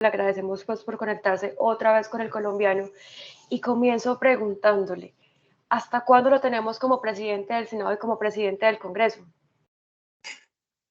Le agradecemos pues por conectarse otra vez con el colombiano y comienzo preguntándole, ¿hasta cuándo lo tenemos como presidente del Senado y como presidente del Congreso?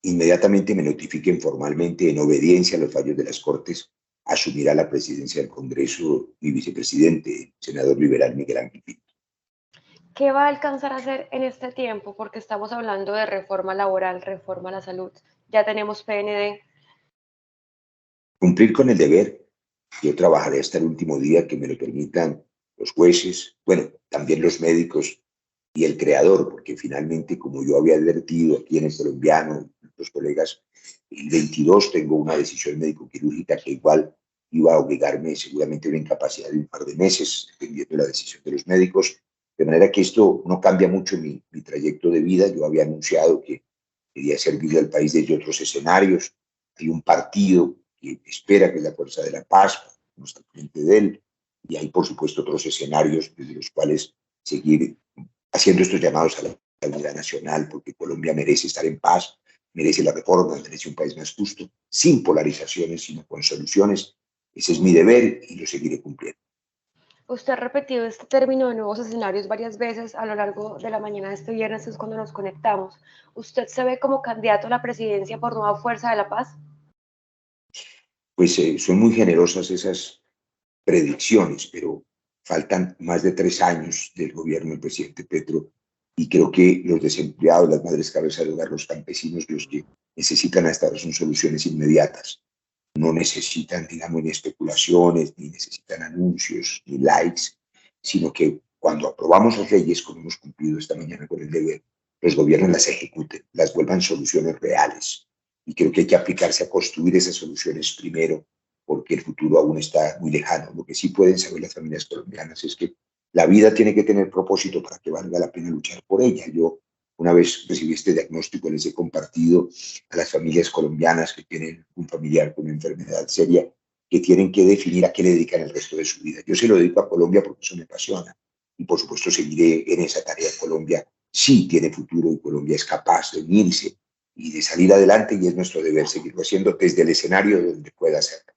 Inmediatamente me notifiquen formalmente, en obediencia a los fallos de las Cortes, asumirá la presidencia del Congreso mi vicepresidente, el senador liberal Miguel Ángel Pinto. ¿Qué va a alcanzar a hacer en este tiempo? Porque estamos hablando de reforma laboral, reforma a la salud. Ya tenemos PND. Cumplir con el deber. Yo trabajaré hasta el último día que me lo permitan los jueces, bueno, también los médicos y el creador, porque finalmente, como yo había advertido aquí en el colombiano, los colegas, el 22 tengo una decisión médico-quirúrgica que igual iba a obligarme seguramente a una incapacidad de un par de meses, dependiendo de la decisión de los médicos, de manera que esto no cambia mucho mi trayecto de vida. Yo había anunciado que quería servir al país desde otros escenarios. Hay un partido que espera, que es la Fuerza de la Paz, no está frente de él, y hay, por supuesto, otros escenarios desde los cuales seguir haciendo estos llamados a la unidad nacional, porque Colombia merece estar en paz, merece la reforma, merece un país más justo, sin polarizaciones, sino con soluciones. Ese es mi deber y lo seguiré cumpliendo. Usted ha repetido este término de nuevos escenarios varias veces a lo largo de la mañana de este viernes, es cuando nos conectamos. ¿Usted se ve como candidato a la presidencia por Nueva Fuerza de la Paz? Pues son muy generosas esas predicciones, pero faltan más de 3 años del gobierno del presidente Petro y creo que los desempleados, las madres cabezas de hogar, los campesinos, los que necesitan hasta ahora son soluciones inmediatas. No necesitan, digamos, ni especulaciones, ni necesitan anuncios, ni likes, sino que cuando aprobamos las leyes, como hemos cumplido esta mañana con el deber, los gobiernos las ejecuten, las vuelvan soluciones reales. Y creo que hay que aplicarse a construir esas soluciones primero, porque el futuro aún está muy lejano. Lo que sí pueden saber las familias colombianas es que la vida tiene que tener propósito para que valga la pena luchar por ella. Yo, una vez recibí este diagnóstico, les he compartido a las familias colombianas que tienen un familiar con una enfermedad seria, que tienen que definir a qué le dedican el resto de su vida. Yo se lo dedico a Colombia porque eso me apasiona y por supuesto seguiré en esa tarea. Colombia sí tiene futuro y Colombia es capaz de unirse y de salir adelante, y es nuestro deber seguirlo haciendo desde el escenario donde pueda hacerlo.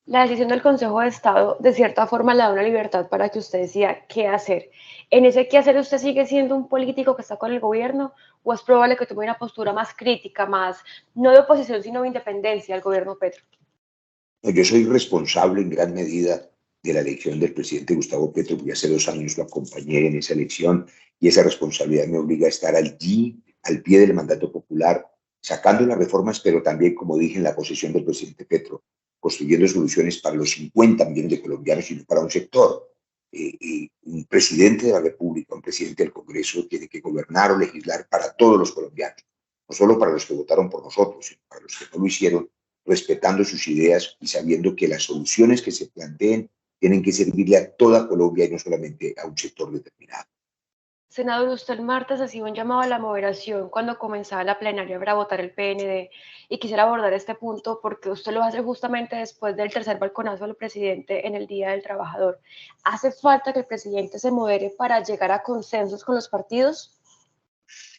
La decisión del Consejo de Estado, de cierta forma, le da una libertad para que usted decida qué hacer. ¿En ese qué hacer usted sigue siendo un político que está con el gobierno o es probable que tome una postura más crítica, más, no de oposición, sino de independencia al gobierno Petro? Yo soy responsable en gran medida de la elección del presidente Gustavo Petro, porque hace 2 años lo acompañé en esa elección y esa responsabilidad me obliga a estar allí, al pie del mandato popular, sacando las reformas, pero también, como dije, en la posesión del presidente Petro, construyendo soluciones para los 50 millones de colombianos y no para un sector. Un presidente de la República, un presidente del Congreso, tiene que gobernar o legislar para todos los colombianos, no solo para los que votaron por nosotros, sino para los que no lo hicieron, respetando sus ideas y sabiendo que las soluciones que se planteen tienen que servirle a toda Colombia y no solamente a un sector determinado. Senador, usted el martes hacía un llamado a la moderación cuando comenzaba la plenaria para votar el PND y quisiera abordar este punto porque usted lo hace justamente después del tercer balconazo del presidente en el Día del Trabajador. ¿Hace falta que el presidente se modere para llegar a consensos con los partidos?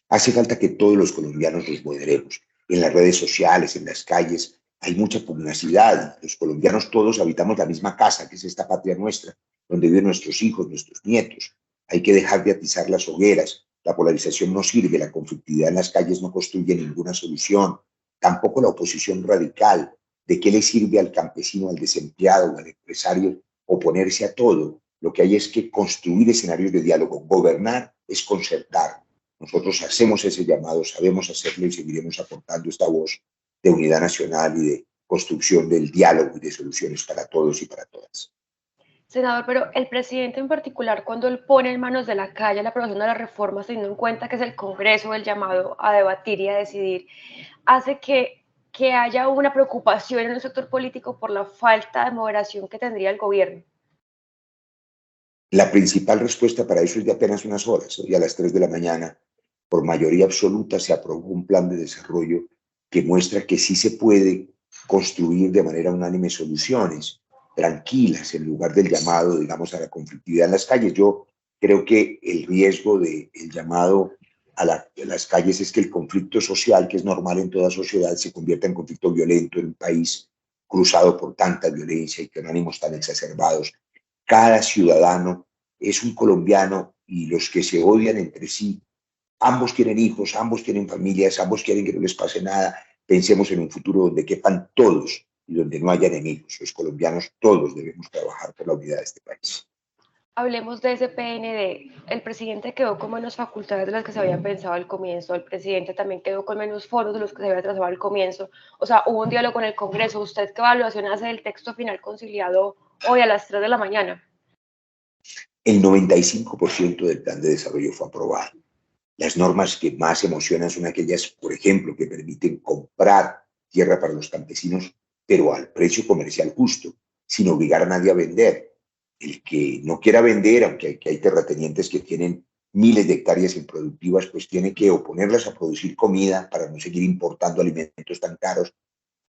Hace falta que todos los colombianos nos moderemos. En las redes sociales, en las calles, hay mucha pugnacidad. Los colombianos todos habitamos la misma casa, que es esta patria nuestra, donde viven nuestros hijos, nuestros nietos. Hay que dejar de atizar las hogueras. La polarización no sirve, la conflictividad en las calles no construye ninguna solución, tampoco la oposición radical. ¿De qué le sirve al campesino, al desempleado o al empresario oponerse a todo? Lo que hay es que construir escenarios de diálogo. Gobernar es concertar. Nosotros hacemos ese llamado, sabemos hacerlo y seguiremos aportando esta voz de unidad nacional y de construcción del diálogo y de soluciones para todos y para todas. Senador, pero el presidente en particular, cuando él pone en manos de la calle la aprobación de las reformas, teniendo en cuenta que es el Congreso el llamado a debatir y a decidir, hace que haya una preocupación en el sector político por la falta de moderación que tendría el gobierno. La principal respuesta para eso es de apenas unas horas. Hoy a las 3 de la mañana, por mayoría absoluta, se aprobó un plan de desarrollo que muestra que sí se puede construir de manera unánime soluciones tranquilas en lugar del llamado, digamos, a la conflictividad en las calles. Yo creo que el riesgo del llamado a las calles es que el conflicto social, que es normal en toda sociedad, se convierta en conflicto violento en un país cruzado por tanta violencia y con ánimos tan exacerbados. Cada ciudadano es un colombiano y los que se odian entre sí, ambos tienen hijos, ambos tienen familias, ambos quieren que no les pase nada. Pensemos en un futuro donde quepan todos y donde no haya enemigos. Los colombianos todos debemos trabajar por la unidad de este país. Hablemos de ese PND. El presidente quedó con menos facultades de las que se habían pensado al comienzo. El presidente también quedó con menos foros de los que se había trazado al comienzo. O sea, hubo un diálogo en el Congreso. ¿Usted qué evaluación hace del texto final conciliado hoy a las 3 de la mañana? El 95% del plan de desarrollo fue aprobado. Las normas que más emocionan son aquellas, por ejemplo, que permiten comprar tierra para los campesinos, pero al precio comercial justo, sin obligar a nadie a vender. El que no quiera vender, aunque hay terratenientes que tienen miles de hectáreas improductivas, pues tiene que o ponerlas a producir comida para no seguir importando alimentos tan caros,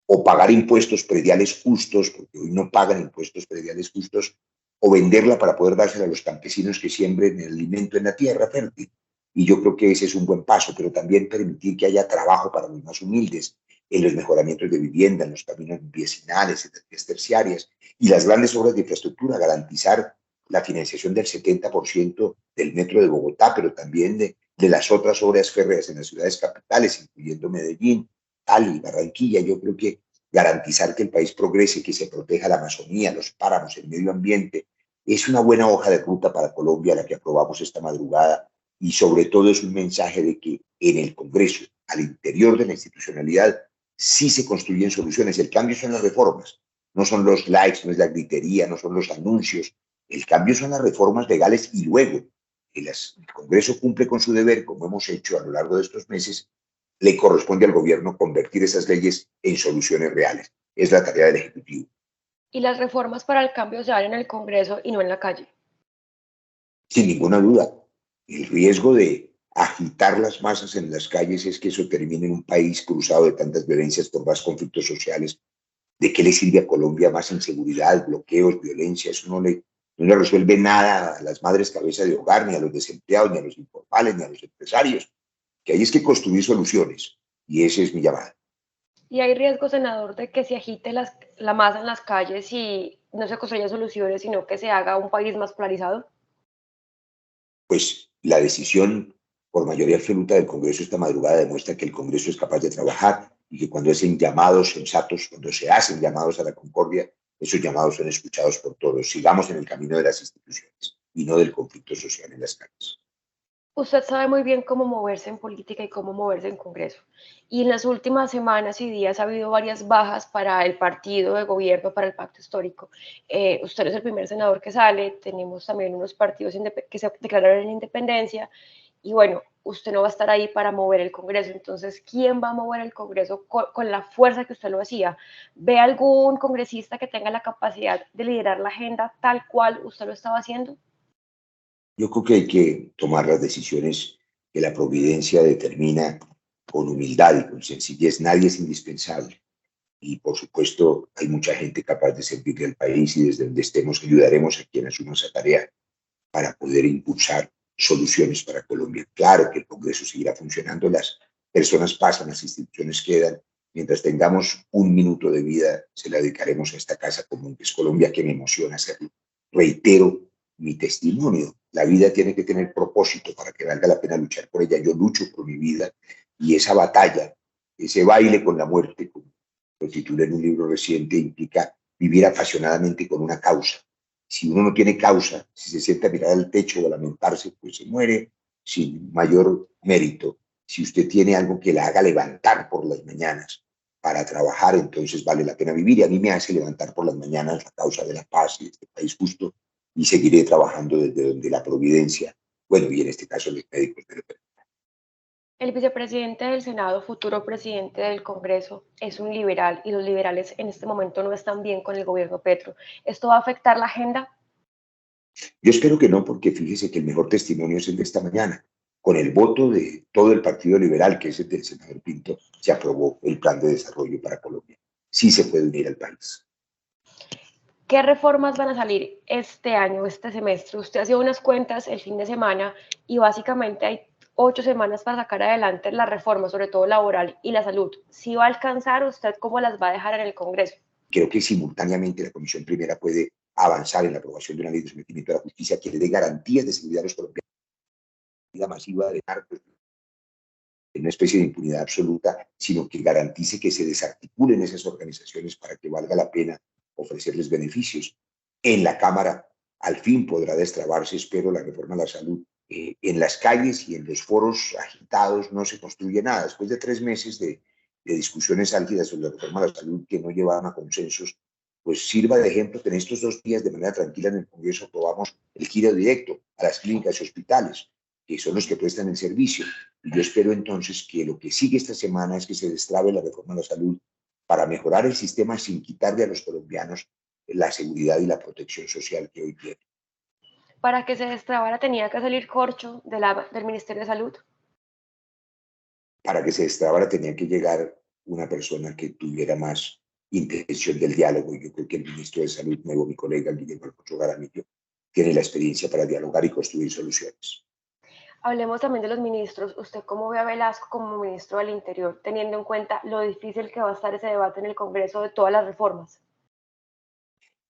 o pagar impuestos prediales justos, porque hoy no pagan impuestos prediales justos, o venderla para poder dársela a los campesinos que siembren el alimento en la tierra fértil. Y yo creo que ese es un buen paso, pero también permitir que haya trabajo para los más humildes, en los mejoramientos de vivienda, en los caminos vecinales, en las vías terciarias y las grandes obras de infraestructura, garantizar la financiación del 70% del metro de Bogotá, pero también de las otras obras férreas en las ciudades capitales, incluyendo Medellín, Cali, Barranquilla. Yo creo que garantizar que el país progrese, que se proteja la Amazonía, los páramos, el medio ambiente, es una buena hoja de ruta para Colombia la que aprobamos esta madrugada y sobre todo es un mensaje de que en el Congreso, al interior de la institucionalidad, sí se construyen soluciones. El cambio son las reformas, no son los likes, no es la gritería, no son los anuncios. El cambio son las reformas legales y luego que el Congreso cumple con su deber, como hemos hecho a lo largo de estos meses, le corresponde al gobierno convertir esas leyes en soluciones reales. Es la tarea del Ejecutivo. Y las reformas para el cambio se dan en el Congreso y no en la calle. Sin ninguna duda, el riesgo de agitar las masas en las calles es que eso termine en un país cruzado de tantas violencias por más conflictos sociales. ¿De qué le sirve a Colombia más inseguridad, bloqueos, violencia? Eso no le resuelve nada a las madres cabeza de hogar, ni a los desempleados, ni a los informales, ni a los empresarios. Que hay es que construir soluciones. Y ese es mi llamado. Y hay riesgo, senador, de que se agite la masa en las calles y no se construyan soluciones, sino que se haga un país más polarizado. Pues la decisión por mayoría absoluta del Congreso esta madrugada demuestra que el Congreso es capaz de trabajar y que cuando hacen llamados sensatos, cuando se hacen llamados a la concordia, esos llamados son escuchados por todos. Sigamos en el camino de las instituciones y no del conflicto social en las calles. Usted sabe muy bien cómo moverse en política y cómo moverse en Congreso. Y en las últimas semanas y días ha habido varias bajas para el partido de gobierno, para el pacto histórico. Usted es el primer senador que sale, tenemos también unos partidos que se declararon en independencia y bueno, usted no va a estar ahí para mover el Congreso. Entonces, ¿quién va a mover el Congreso con la fuerza que usted lo hacía? ¿Ve algún congresista que tenga la capacidad de liderar la agenda tal cual usted lo estaba haciendo? Yo creo que hay que tomar las decisiones que la providencia determina con humildad y con sencillez. Nadie es indispensable. Y por supuesto hay mucha gente capaz de servirle al país y desde donde estemos ayudaremos a quien asuma esa tarea para poder impulsar soluciones para Colombia. Claro que el Congreso seguirá funcionando, las personas pasan, las instituciones quedan. Mientras tengamos un minuto de vida, se la dedicaremos a esta casa común que es Colombia, que me emociona hacerlo. Reitero mi testimonio. La vida tiene que tener propósito para que valga la pena luchar por ella. Yo lucho por mi vida y esa batalla, ese baile con la muerte, como lo titulé en un libro reciente, implica vivir apasionadamente con una causa. Si uno no tiene causa, si se sienta a mirar al techo o a lamentarse, pues se muere sin mayor mérito. Si usted tiene algo que la haga levantar por las mañanas para trabajar, entonces vale la pena vivir. Y a mí me hace levantar por las mañanas la causa de la paz y de este país justo y seguiré trabajando desde donde la providencia, bueno, y en este caso los médicos de la. El vicepresidente del Senado, futuro presidente del Congreso, es un liberal y los liberales en este momento no están bien con el gobierno Petro. ¿Esto va a afectar la agenda? Yo espero que no, porque fíjese que el mejor testimonio es el de esta mañana. Con el voto de todo el Partido Liberal, que es el del senador Pinto, se aprobó el plan de desarrollo para Colombia. Sí se puede unir al país. ¿Qué reformas van a salir este año, este semestre? Usted hacía unas cuentas el fin de semana y básicamente hay 8 semanas para sacar adelante las reformas, sobre todo laboral y la salud. Si va a alcanzar, ¿usted cómo las va a dejar en el Congreso? Creo que simultáneamente la Comisión Primera puede avanzar en la aprobación de una ley de sometimiento a la justicia que le dé garantías de seguridad a los colombianos, una masiva de narcos, en una especie de impunidad absoluta, sino que garantice que se desarticulen esas organizaciones para que valga la pena ofrecerles beneficios. En la Cámara, al fin podrá destrabarse, espero, la reforma a la salud. En las calles y en los foros agitados no se construye nada. Después de 3 meses de discusiones álgidas sobre la reforma a la salud que no llevaban a consensos, pues sirva de ejemplo que en estos 2 días de manera tranquila en el Congreso aprobamos el giro directo a las clínicas y hospitales, que son los que prestan el servicio. Y yo espero entonces que lo que sigue esta semana es que se destrabe la reforma a la salud para mejorar el sistema sin quitarle a los colombianos la seguridad y la protección social que hoy tienen. Para que se destrabara tenía que salir corcho del Ministerio de Salud. Para que se destrabara tenía que llegar una persona que tuviera más intención del diálogo. Y yo creo que el ministro de Salud, nuevo mi colega Guillermo Alfonso Jaramillo, tiene la experiencia para dialogar y construir soluciones. Hablemos también de los ministros. ¿Usted cómo ve a Velasco como ministro del Interior, teniendo en cuenta lo difícil que va a estar ese debate en el Congreso de todas las reformas?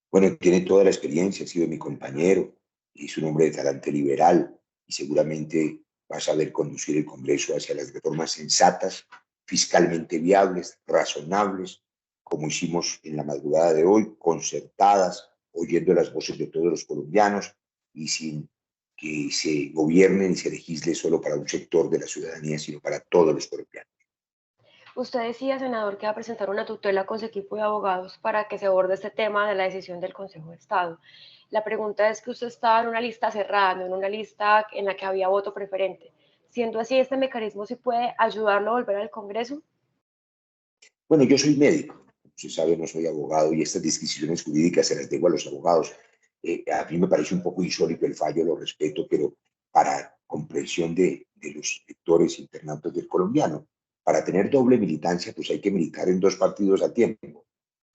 Bueno, tiene toda la experiencia, ha sido mi compañero, es un hombre de talante liberal y seguramente va a saber conducir el Congreso hacia las reformas sensatas, fiscalmente viables, razonables, como hicimos en la madrugada de hoy, concertadas, oyendo las voces de todos los colombianos y sin que se gobierne ni se legisle solo para un sector de la ciudadanía, sino para todos los colombianos. Usted decía, senador, que va a presentar una tutela con su equipo de abogados para que se aborde este tema de la decisión del Consejo de Estado. La pregunta es que usted estaba en una lista cerrada, no en una lista en la que había voto preferente. Siendo así, ¿este mecanismo sí puede ayudarlo a volver al Congreso? Bueno, yo soy médico, como se sabe, no soy abogado y estas disquisiciones jurídicas se las dejo a los abogados. A mí me parece un poco insólito el fallo, lo respeto, pero para comprensión de los lectores internautas del colombiano, para tener doble militancia, pues hay que militar en 2 partidos a tiempo.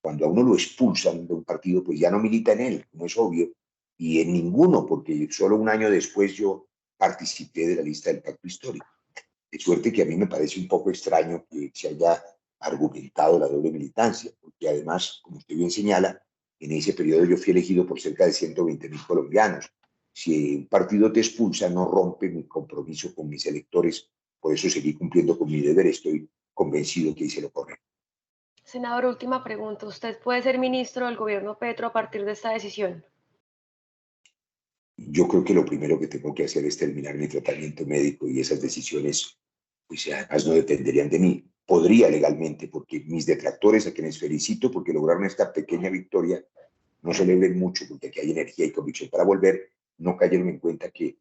Cuando a uno lo expulsan de un partido, pues ya no milita en él, como es obvio, y en ninguno, porque solo un año después yo participé de la lista del pacto histórico. De suerte que a mí me parece un poco extraño que se haya argumentado la doble militancia, porque además, como usted bien señala, en ese periodo yo fui elegido por cerca de 120.000 colombianos. Si un partido te expulsa, no rompe mi compromiso con mis electores, por eso seguí cumpliendo con mi deber, estoy convencido que hice lo correcto. Senador, última pregunta. ¿Usted puede ser ministro del gobierno Petro a partir de esta decisión? Yo creo que lo primero que tengo que hacer es terminar mi tratamiento médico y esas decisiones, pues además no dependerían de mí. Podría legalmente, porque mis detractores, a quienes felicito porque lograron esta pequeña victoria, no celebren mucho porque aquí hay energía y convicción para volver, no cayeron en cuenta que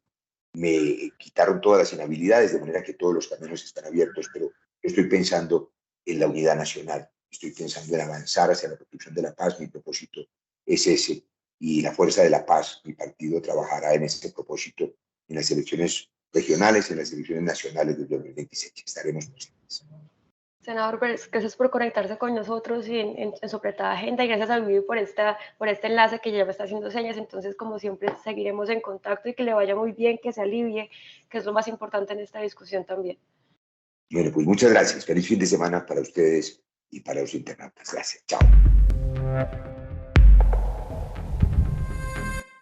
me quitaron todas las inhabilidades, de manera que todos los caminos están abiertos, pero yo estoy pensando en la unidad nacional, estoy pensando en avanzar hacia la construcción de la paz, mi propósito es ese, y la Fuerza de la Paz, mi partido trabajará en ese propósito en las elecciones regionales, en las elecciones nacionales del 2026, estaremos presentes. Senador, pues, gracias por conectarse con nosotros y en su apretada agenda y gracias a Vivi por este enlace que ya me está haciendo señas. Entonces, como siempre, seguiremos en contacto y que le vaya muy bien, que se alivie, que es lo más importante en esta discusión también. Bueno, pues muchas gracias. Feliz fin de semana para ustedes y para los internautas. Gracias. Chao.